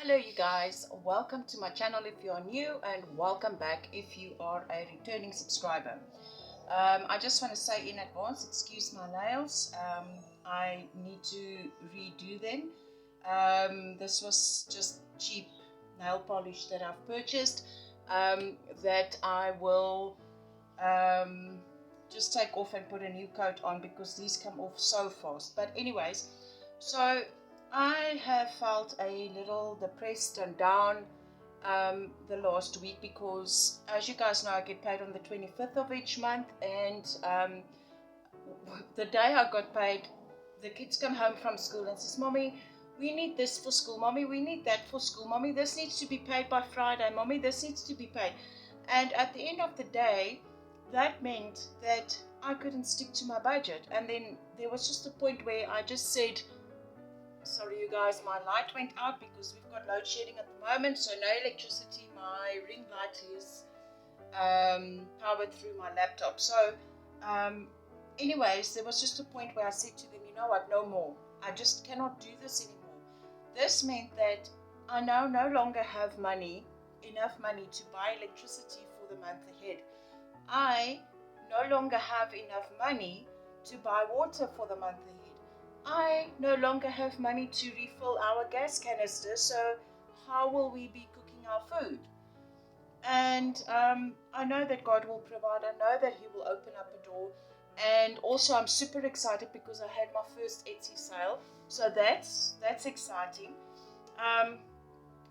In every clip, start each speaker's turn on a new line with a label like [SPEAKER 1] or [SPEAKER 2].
[SPEAKER 1] Hello you guys, welcome to my channel if you're new and welcome back if you are a returning subscriber. I just want to say in advance, excuse my nails, I need to redo them. This was just cheap nail polish that I've purchased that I will just take off and put a new coat on because these come off so fast. But anyways, so I have felt a little depressed and down the last week because, as you guys know, I get paid on the 25th of each month, and the day I got paid, the kids come home from school and says, "Mommy, we need this for school. Mommy, we need that for school. Mommy, this needs to be paid by Friday. Mommy, this needs to be paid." And at the end of the day, that meant that I couldn't stick to my budget. And then there was just a point where I just said, sorry you guys, my light went out because we've got load shedding at the moment, so no electricity. My ring light is powered through my laptop. So anyways, there was just a point where I said to them, you know what, no more. I just cannot do this anymore. This meant that I now no longer have enough money to buy electricity for the month ahead. I no longer have enough money to buy water for the month ahead. I no longer have money to refill our gas canister, so how will we be cooking our food? And I know that God will provide. I know that He will open up a door. And also I'm super excited because I had my first Etsy sale, so that's exciting.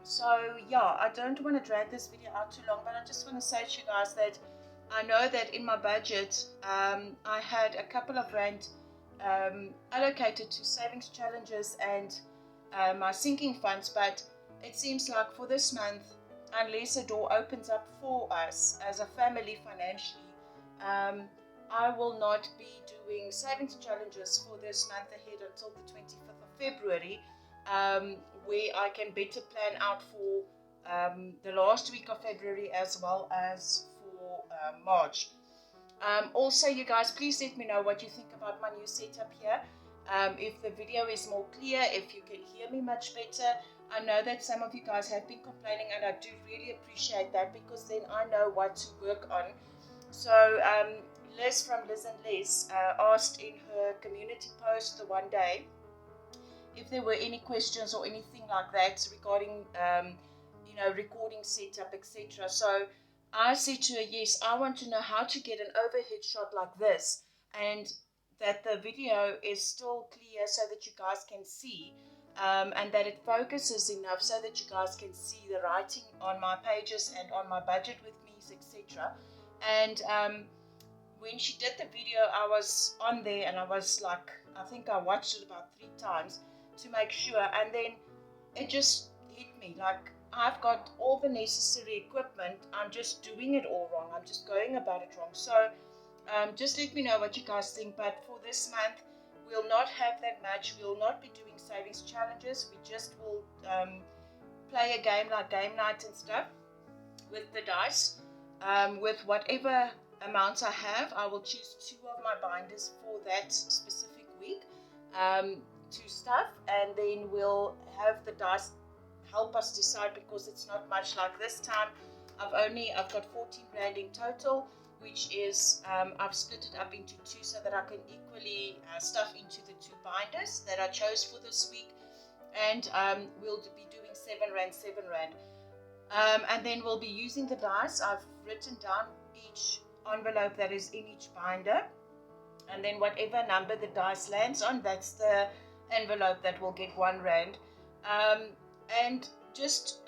[SPEAKER 1] So yeah, I don't want to drag this video out too long, but I just want to say to you guys that I know that in my budget I had a couple of rand allocated to savings challenges and my sinking funds, but it seems like for this month, unless a door opens up for us as a family financially, I will not be doing savings challenges for this month ahead until the 25th of February, where I can better plan out for the last week of February as well as for March. Also, you guys, please let me know what you think about my new setup here. If the video is more clear, if you can hear me much better. I know that some of you guys have been complaining, and I do really appreciate that because then I know what to work on. So Liz from Liz and Liz asked in her community post the one day if there were any questions or anything like that regarding recording setup, etc. So I said to her, yes, I want to know how to get an overhead shot like this and that the video is still clear so that you guys can see, and that it focuses enough so that you guys can see the writing on my pages and on my budget with me's, etc. And when she did the video, I was on there and I was like, I think I watched it about 3 times to make sure, and then it just hit me like, I've got all the necessary equipment, I'm just doing it all wrong, I'm just going about it wrong. So just let me know what you guys think. But for this month, we'll not have that much, we'll not be doing savings challenges, we just will play a game like game night and stuff with the dice. With whatever amounts I have, I will choose 2 of my binders for that specific week to stuff, and then we'll have the dice help us decide, because it's not much. Like this time I've got 14 rand in total, which is I've split it up into 2 so that I can equally stuff into the 2 binders that I chose for this week, and we'll be doing 7 rand, and then we'll be using the dice. I've written down each envelope that is in each binder, and then whatever number the dice lands on, that's the envelope that will get 1 rand. And just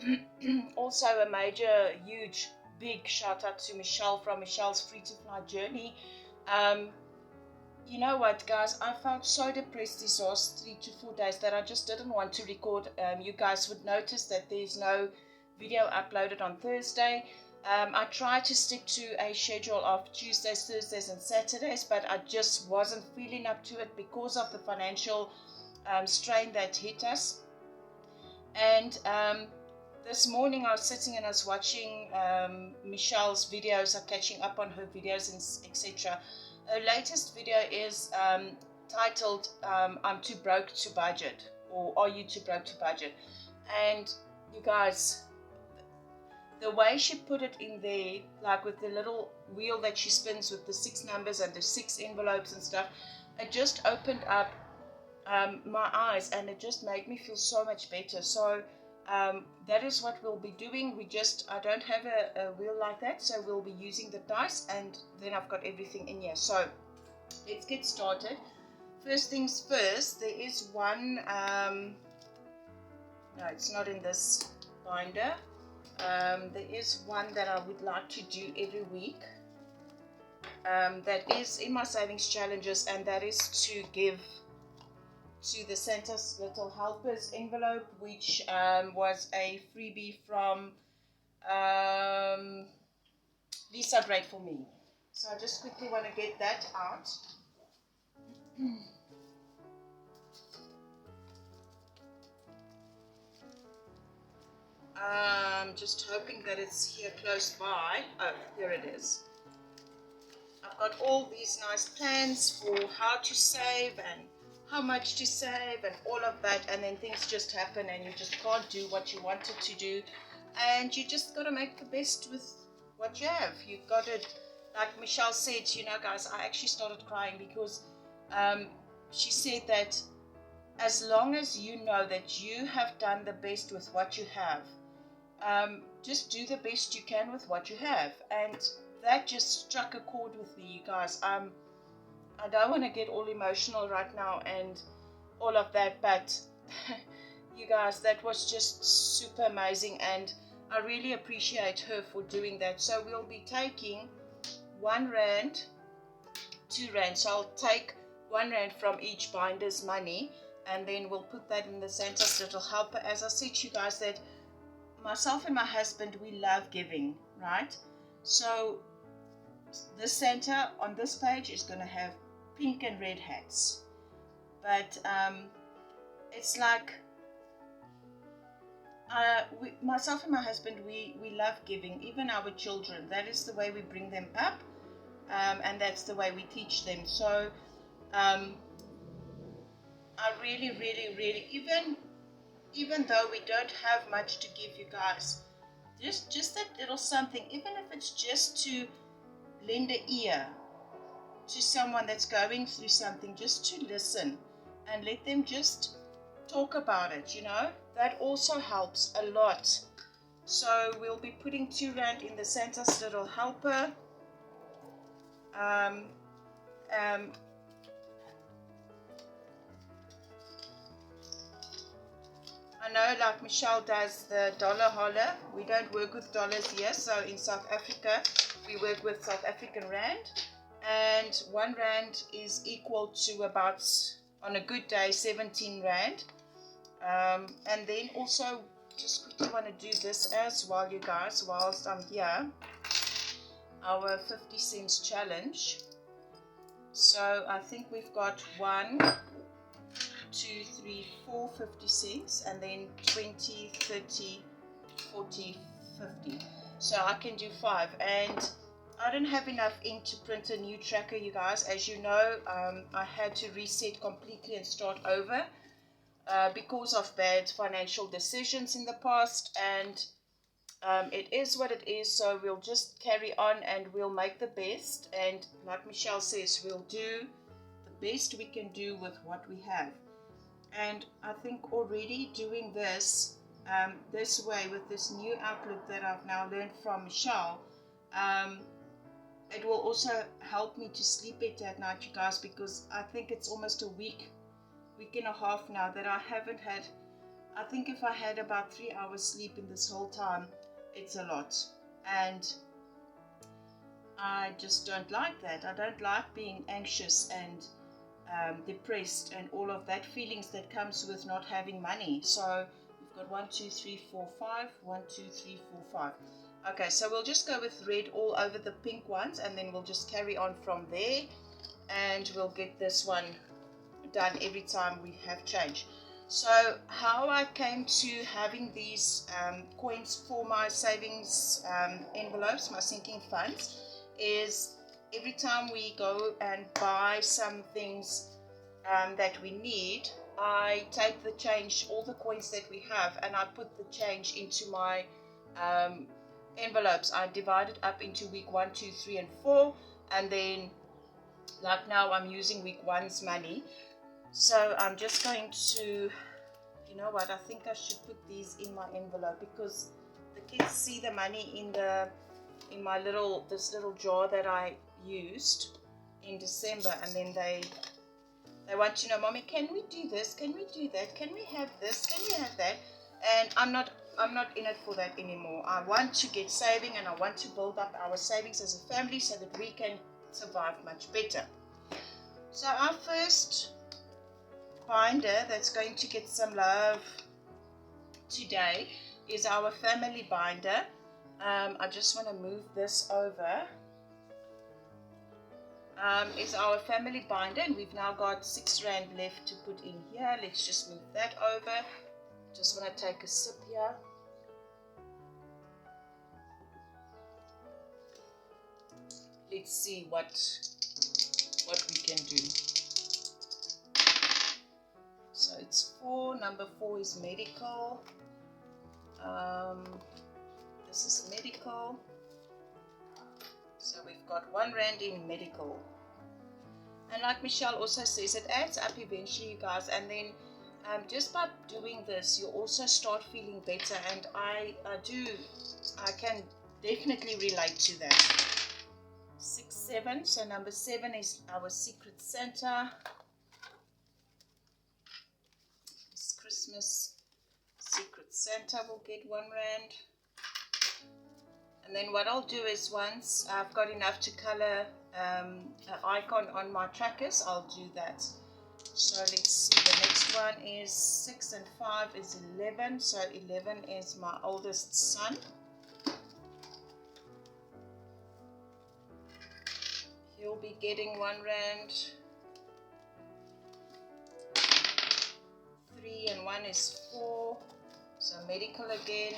[SPEAKER 1] also a major, huge, big shout out to Michele from Michelle's Free2Fly Journey. You know what, guys, I felt so depressed these last 3 to 4 days that I just didn't want to record. You guys would notice that there's no video uploaded on Thursday. I tried to stick to a schedule of Tuesdays, Thursdays and Saturdays, but I just wasn't feeling up to it because of the financial strain that hit us. And this morning I was sitting and I was watching Michelle's videos, catching up on her videos and etc. Her latest video is titled I'm Too Broke to Budget, or Are You Too Broke to Budget? And you guys, the way she put it in there, like with the little wheel that she spins with the 6 numbers and the 6 envelopes and stuff, it just opened up my eyes, and it just made me feel so much better. So that is what we'll be doing. I don't have a wheel like that, so we'll be using the dice, and then I've got everything in here. So let's get started. First things first, there is one, no, it's not in this binder. There is one that I would like to do every week, that is in my savings challenges, and that is to give to the Santa's Little Helpers envelope, which was a freebie from Lisa Grateful Me. So I just quickly want to get that out. Just hoping that it's here close by. Oh, here it is. I've got all these nice plans for how to save and how much to save and all of that, and then things just happen and you just can't do what you wanted to do, and you just got to make the best with what you have. You've got to, like Michele said, you know guys, I actually started crying because she said that as long as you know that you have done the best with what you have, just do the best you can with what you have. And that just struck a chord with me, you guys. I don't want to get all emotional right now and all of that, but you guys, that was just super amazing, and I really appreciate her for doing that. So we'll be taking R1, R2. So I'll take R1 from each binder's money, and then we'll put that in the Santa's Little Helper. As I said to you guys, that myself and my husband, we love giving, right? So this Santa on this page is going to have pink and red hats, but it's like myself and my husband, we love giving, even our children. That is the way we bring them up, and that's the way we teach them. So I really, really, really, even though we don't have much to give you guys, just that little something, even if it's just to lend an ear to someone that's going through something, just to listen and let them just talk about it, you know, that also helps a lot. So we'll be putting R2 in the Santa's Little Helper. I know, like Michele does the dollar holler. We don't work with dollars here, so in South Africa we work with South African rand, and R1 is equal to about, on a good day, 17 rand. And then also, just quickly want to do this as well, you guys, whilst I'm here, our 50 cents challenge. So I think we've got 1, 2, 3, 4 50 cents, and then 20, 30, 40, 50. So I can do 5, and I don't have enough ink to print a new tracker, you guys. As you know, I had to reset completely and start over because of bad financial decisions in the past, and it is what it is. So we'll just carry on and we'll make the best, and like Michele says, we'll do the best we can do with what we have. And I think already doing this this way, with this new outlook that I've now learned from Michele, it will also help me to sleep better at night, you guys, because I think it's almost a week and a half now that I haven't had. I think if I had about 3 hours sleep in this whole time, it's a lot, and I just don't like that. I don't like being anxious and depressed and all of that feelings that comes with not having money. So we've got 1, 2, 3, 4, 5. 1, 2, 3, 4, 5. Okay, so we'll just go with red all over the pink ones, and then we'll just carry on from there, and we'll get this one done every time we have change. So how I came to having these coins for my savings envelopes, my sinking funds, is every time we go and buy some things that we need, I take the change, all the coins that we have, and I put the change into my envelopes. I divide it up into week 1, 2, 3, and 4, and then like now I'm using week 1's money. So I'm just going to, you know what, I think I should put these in my envelope, because the kids see the money in my this little jar that I used in December, and then they want to know, Mommy, can we do this? Can we do that? Can we have this? Can we have that? And I'm not in it for that anymore. I want to get saving, and I want to build up our savings as a family so that we can survive much better. So our first binder that's going to get some love today is our family binder. I just want to move this over. Is our family binder, and we've now got 6 rand left to put in here. Let's just move that over. Just want to take a sip here. Let's see what we can do. So it's 4. Number 4 is medical. This is medical. So we've got 1 rand in medical. And like Michele also says, it adds up eventually, you guys. And then just by doing this, you also start feeling better. And I can definitely relate to that. 6, 7. So number 7 is our Secret Santa. This Christmas Secret Santa will get 1 rand. And then what I'll do is, once I've got enough to color an icon on my trackers, I'll do that. So let's see, the next one is 6 and 5 is 11. So 11 is my oldest son. He'll be getting 1 rand. 3 and 1 is 4. So medical again.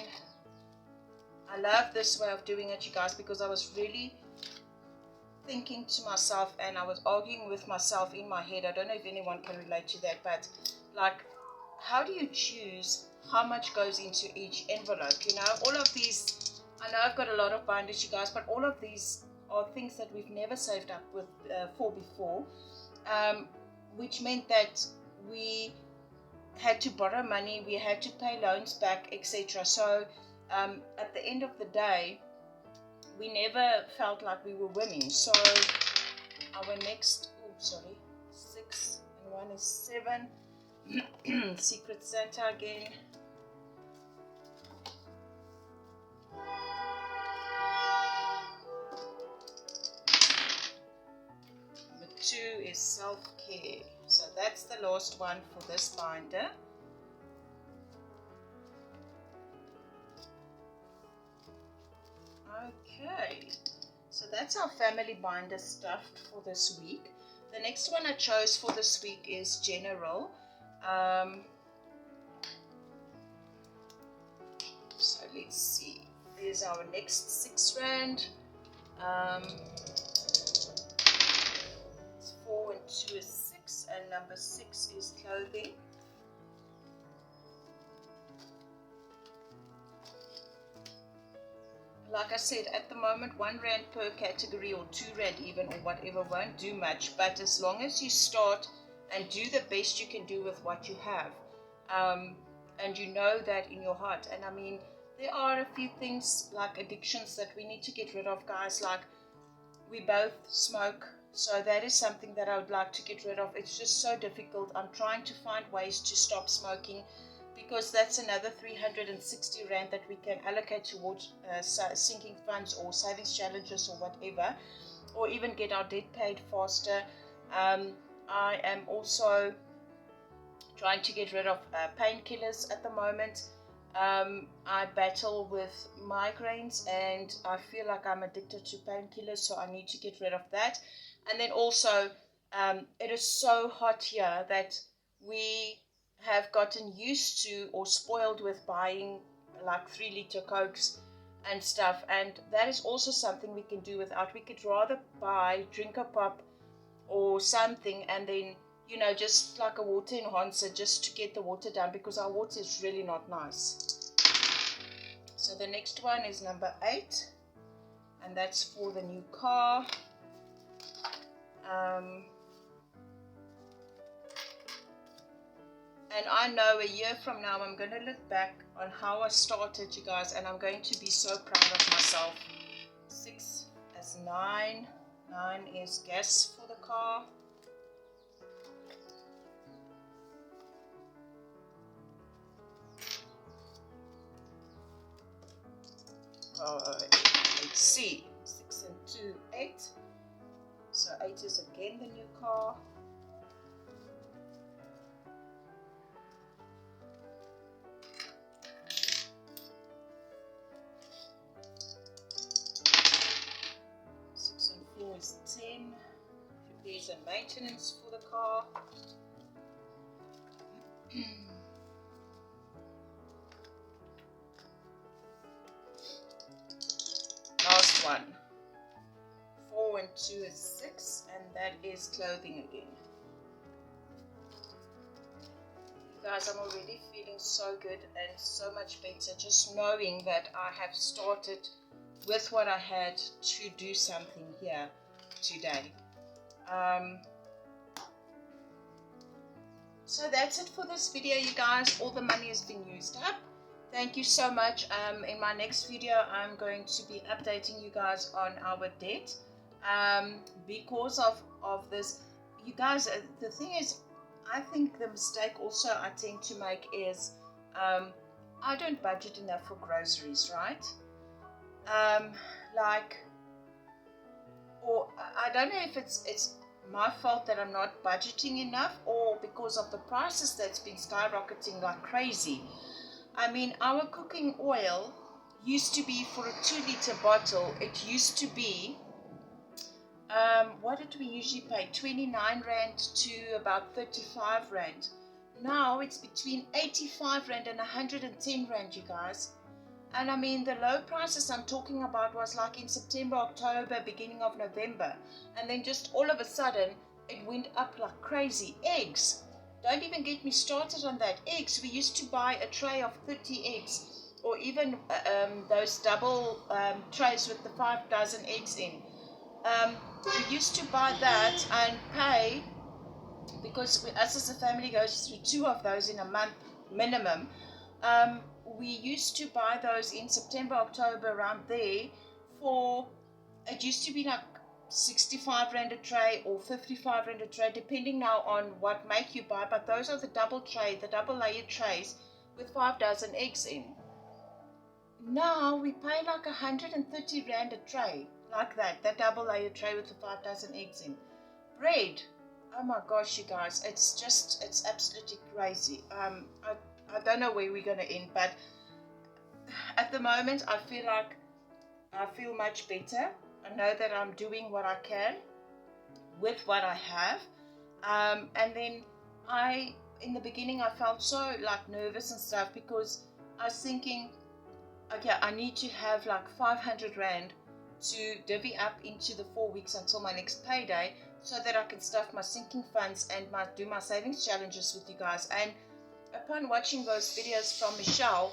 [SPEAKER 1] I love this way of doing it, you guys, because I was really thinking to myself, and I was arguing with myself in my head. I don't know if anyone can relate to that, but like, how do you choose how much goes into each envelope? You know, all of these, I know I've got a lot of binders, you guys, but all of these are things that we've never saved up with for before, which meant that we had to borrow money, we had to pay loans back, etc. So at the end of the day, we never felt like we were winning. So our next, 6 and 1 is 7. Secret Santa again. Number 2 is self-care. So that's the last one for this binder. Okay, so that's our family binder stuffed for this week. The next one I chose for this week is general. So let's see. There's our next 6 rand. 4 and 2 is 6, and number 6 is clothing. Like I said, at the moment, 1 rand per category, or 2 rand even, or whatever, won't do much. But as long as you start and do the best you can do with what you have, and you know that in your heart. And I mean, there are a few things like addictions that we need to get rid of, guys. Like, we both smoke, so that is something that I would like to get rid of. It's just so difficult. I'm trying to find ways to stop smoking, because that's another 360 rand that we can allocate towards sinking funds or savings challenges or whatever, or even get our debt paid faster. I am also trying to get rid of painkillers at the moment. I battle with migraines, and I feel like I'm addicted to painkillers, so I need to get rid of that. And then also, it is so hot here that we have gotten used to or spoiled with buying like 3-liter Cokes and stuff, and that is also something we can do without. We could rather drink a pop or something, and then you know, just like a water enhancer just to get the water down, because our water is really not nice. So the next one is number 8, and that's for the new car. And I know a year from now I'm going to look back on how I started, you guys, and I'm going to be so proud of myself. 6 is 9. 9 is gas for the car. Let's see. 6 and 2, 8. So 8 is again the new car. Is 10, repairs and maintenance for the car. Last one. 4 and 2 is 6, and that is clothing again. You guys, I'm already feeling so good and so much better just knowing that I have started with what I had to do something here today. So that's it for this video, you guys. All the money has been used up. Thank you so much. In my next video I'm going to be updating you guys on our debt because of this. You guys, the thing is, I think the mistake also I tend to make is I don't budget enough for groceries, right? Or I don't know if it's my fault that I'm not budgeting enough, or because of the prices that's been skyrocketing like crazy. I mean, our cooking oil used to be, for a 2-liter bottle, it used to be, what did we usually pay? 29 Rand to about 35 Rand. Now it's between 85 Rand and 110 Rand, you guys. And I mean, the low prices I'm talking about was like in September, October, beginning of November. And then just all of a sudden, it went up like crazy. Eggs. Don't even get me started on that. Eggs. We used to buy a tray of 30 eggs. Or even those double trays with the 5 dozen eggs in. We used to buy that and pay, because us as a family goes through 2 of those in a month minimum. We used to buy those in September, October, around there, for, it used to be like 65 Rand a tray or 55 Rand a tray, depending now on what make you buy. But those are the double layered trays with 5 dozen eggs in. Now we pay like 130 Rand a tray, like that double layered tray with the 5 dozen eggs in. Bread, oh my gosh, you guys, it's absolutely crazy. I don't know where we're going to end, but at the moment I feel much better. I know that I'm doing what I can with what I have. And then in the beginning I felt so like nervous and stuff, because I was thinking, okay, I need to have like 500 Rand to divvy up into the 4 weeks until my next payday, so that I can stuff my sinking funds and do my savings challenges with you guys. And upon watching those videos from Michele,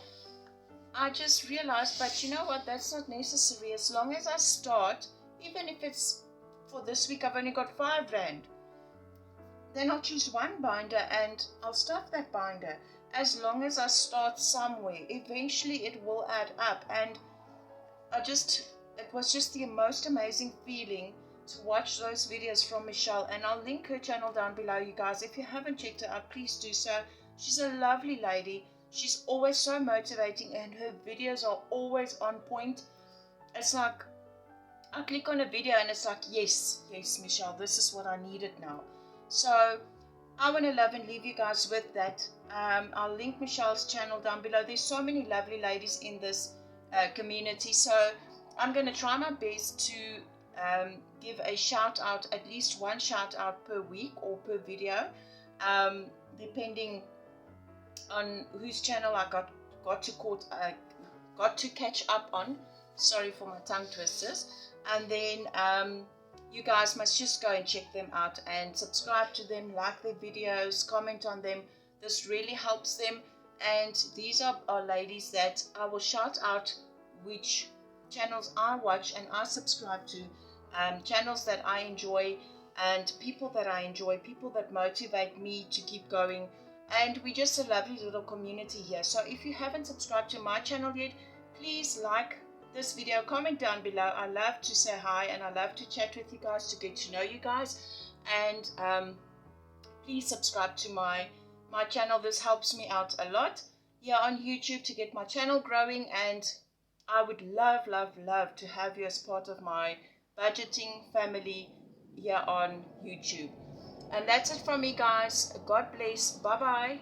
[SPEAKER 1] I just realized, but you know what, that's not necessary. As long as I start, even if it's for this week I've only got 5 Rand, then I'll choose one binder and I'll stuff that binder. As long as I start somewhere, eventually it will add up. And it was just the most amazing feeling to watch those videos from Michele. And I'll link her channel down below, you guys. If you haven't checked her out, please do so. She's a lovely lady. She's always so motivating, and her videos are always on point. It's like, I click on a video and it's like, yes, Michele, this is what I needed now. So I want to love and leave you guys with that. I'll link Michele's channel down below. There's so many lovely ladies in this community. So I'm going to try my best to give a shout out, at least one shout out per week or per video, depending on whose channel I got to catch up on. Sorry for my tongue twisters. And then you guys must just go and check them out and subscribe to them, like their videos, comment on them. This really helps them. And these are ladies that I will shout out which channels I watch and I subscribe to, channels that I enjoy and people that I enjoy, people that motivate me to keep going. And we're just a lovely little community here. So if you haven't subscribed to my channel yet, please like this video, comment down below. I love to say hi and I love to chat with you guys, to get to know you guys. And please subscribe to my channel. This helps me out a lot here on YouTube to get my channel growing, and I would love to have you as part of my budgeting family here on YouTube. And that's it from me, guys. God bless. Bye bye.